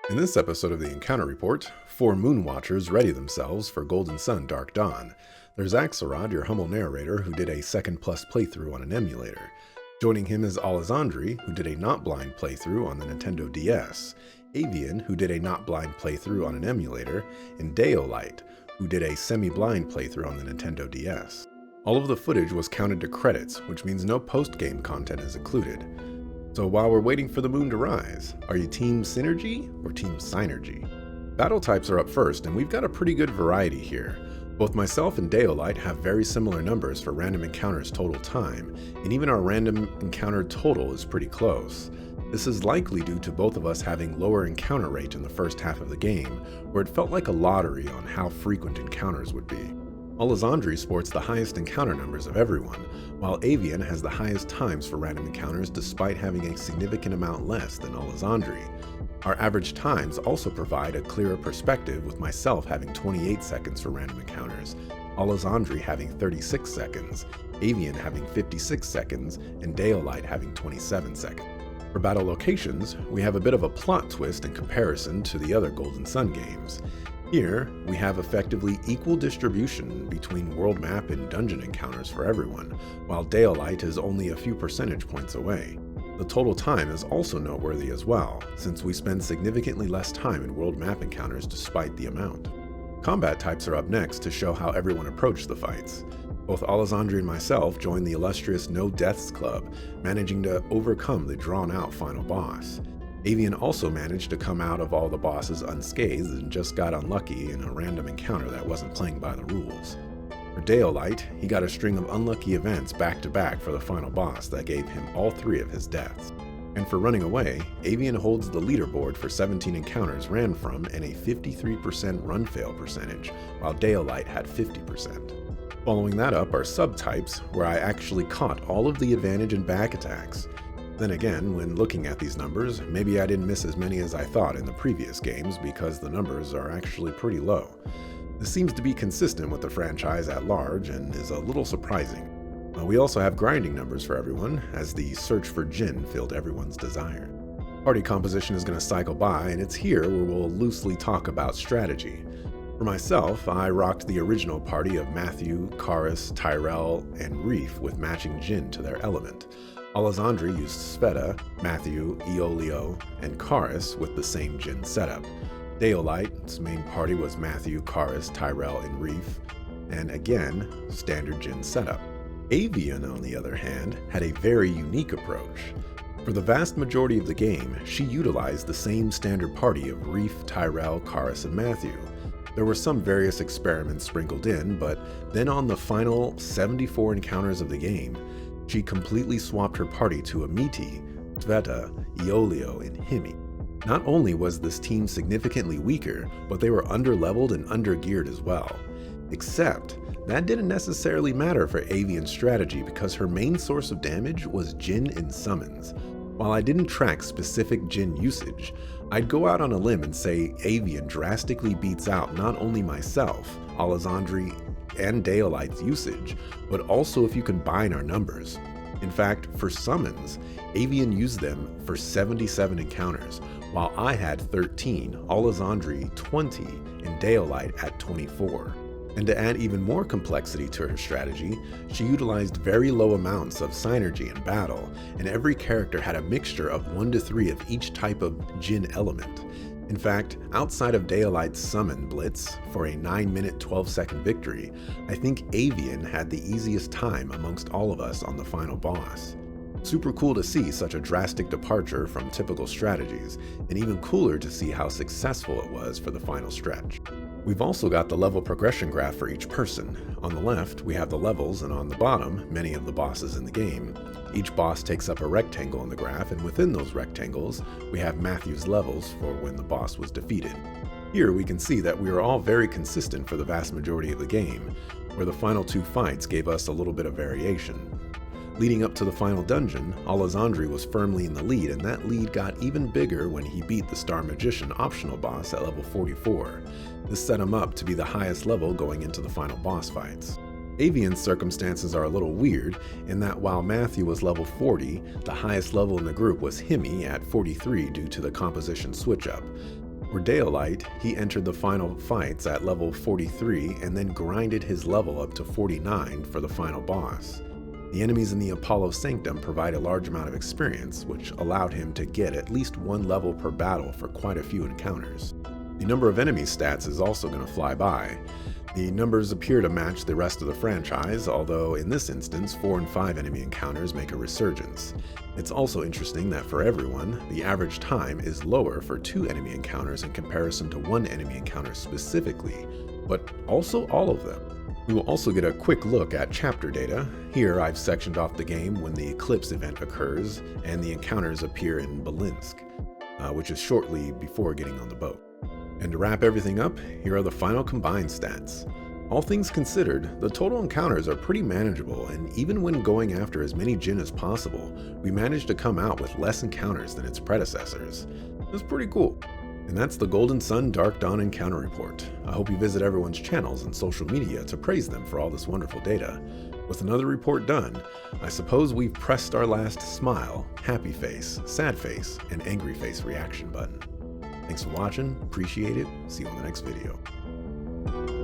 In this episode of the Encounter Report, 4 Moon Watchers ready themselves for Golden Sun Dark Dawn. There's Axelrod, your humble narrator, who did a second plus playthrough on an emulator. Joining him is Alessandri, who did a not blind playthrough on the Nintendo DS, Avian, who did a not blind playthrough on an emulator, and Deolite, who did a semi-blind playthrough on the Nintendo DS. All of the footage was counted to credits, which means no post-game content is included. So while we're waiting for the moon to rise, are you Team Synergy or Team Synergy? Battle types are up first, and we've got a pretty good variety here. Both myself and Deolite have very similar numbers for random encounters total time, and even our random encounter total is pretty close. This is likely due to both of us having lower encounter rate in the first half of the game, where it felt like a lottery on how frequent encounters would be. Alessandri sports the highest encounter numbers of everyone, while Avian has the highest times for random encounters despite having a significant amount less than Alessandri. Our average times also provide a clearer perspective, with myself having 28 seconds for random encounters, Alessandri having 36 seconds, Avian having 56 seconds, and Deolite having 27 seconds. For battle locations, we have a bit of a plot twist in comparison to the other Golden Sun games. Here, we have effectively equal distribution between world map and dungeon encounters for everyone, while Deolite is only a few percentage points away. The total time is also noteworthy as well, since we spend significantly less time in world map encounters despite the amount. Combat types are up next to show how everyone approached the fights. Both Alessandri and myself joined the illustrious No Deaths Club, managing to overcome the drawn-out final boss. Avian also managed to come out of all the bosses unscathed and just got unlucky in a random encounter that wasn't playing by the rules. For Deolite, he got a string of unlucky events back-to-back for the final boss that gave him all 3 of his deaths. And for running away, Avian holds the leaderboard for 17 encounters ran from and a 53% run fail percentage, while Deolite had 50%. Following that up are subtypes, where I actually caught all of the advantage and back attacks. Then again, when looking at these numbers, maybe I didn't miss as many as I thought in the previous games because the numbers are actually pretty low. This seems to be consistent with the franchise at large and is a little surprising. We also have grinding numbers for everyone, as the search for Jin filled everyone's desire. Party composition is going to cycle by, and it's here where we'll loosely talk about strategy. For myself, I rocked the original party of Matthew, Karis, Tyrell, and Reef with matching Jin to their element. Alessandri used Sveta, Matthew, Iolio, and Karis with the same Jin setup. Deolite's main party was Matthew, Karis, Tyrell, and Reef, and again, standard Jin setup. Avian, on the other hand, had a very unique approach. For the vast majority of the game, she utilized the same standard party of Reef, Tyrell, Karis, and Matthew. There were some various experiments sprinkled in, but then on the final 74 encounters of the game, she completely swapped her party to Amiti, Sveta, Iolio, and Himi. Not only was this team significantly weaker, but they were underleveled and undergeared as well. Except, that didn't necessarily matter for Avian's strategy because her main source of damage was Jin and summons. While I didn't track specific Jin usage, I'd go out on a limb and say Avian drastically beats out not only myself, Alessandri, and Deolite's usage, but also if you combine our numbers. In fact, for summons, Avian used them for 77 encounters, while I had 13, Alessandri 20, and Deolite at 24. And to add even more complexity to her strategy, she utilized very low amounts of synergy in battle, and every character had a mixture of 1 to 3 of each type of Jin element. In fact, outside of Deolite's summon blitz for a 9-minute 12-second victory, I think Avian had the easiest time amongst all of us on the final boss. Super cool to see such a drastic departure from typical strategies, and even cooler to see how successful it was for the final stretch. We've also got the level progression graph for each person. On the left, we have the levels, and on the bottom, many of the bosses in the game. Each boss takes up a rectangle in the graph, and within those rectangles, we have Matthew's levels for when the boss was defeated. Here we can see that we are all very consistent for the vast majority of the game, where the final 2 fights gave us a little bit of variation. Leading up to the final dungeon, Alessandri was firmly in the lead, and that lead got even bigger when he beat the Star Magician optional boss at level 44. This set him up to be the highest level going into the final boss fights. Avian's circumstances are a little weird in that while Matthew was level 40, the highest level in the group was Himi at 43 due to the composition switch up. For Daylight, he entered the final fights at level 43 and then grinded his level up to 49 for the final boss. The enemies in the Apollo Sanctum provide a large amount of experience, which allowed him to get at least one level per battle for quite a few encounters. The number of enemy stats is also going to fly by. The numbers appear to match the rest of the franchise, although in this instance 4 and 5 enemy encounters make a resurgence. It's also interesting that for everyone, the average time is lower for 2 enemy encounters in comparison to 1 enemy encounter specifically, but also all of them. We will also get a quick look at chapter data. Here I've sectioned off the game when the Eclipse event occurs and the encounters appear in Belinsk, which is shortly before getting on the boat. And to wrap everything up, here are the final combined stats. All things considered, the total encounters are pretty manageable, and even when going after as many Jinn as possible, we managed to come out with less encounters than its predecessors. It was pretty cool. And that's the Golden Sun Dark Dawn Encounter Report. I hope you visit everyone's channels and social media to praise them for all this wonderful data. With another report done, I suppose we've pressed our last smile, happy face, sad face, and angry face reaction button. Thanks for watching, appreciate it, see you on the next video.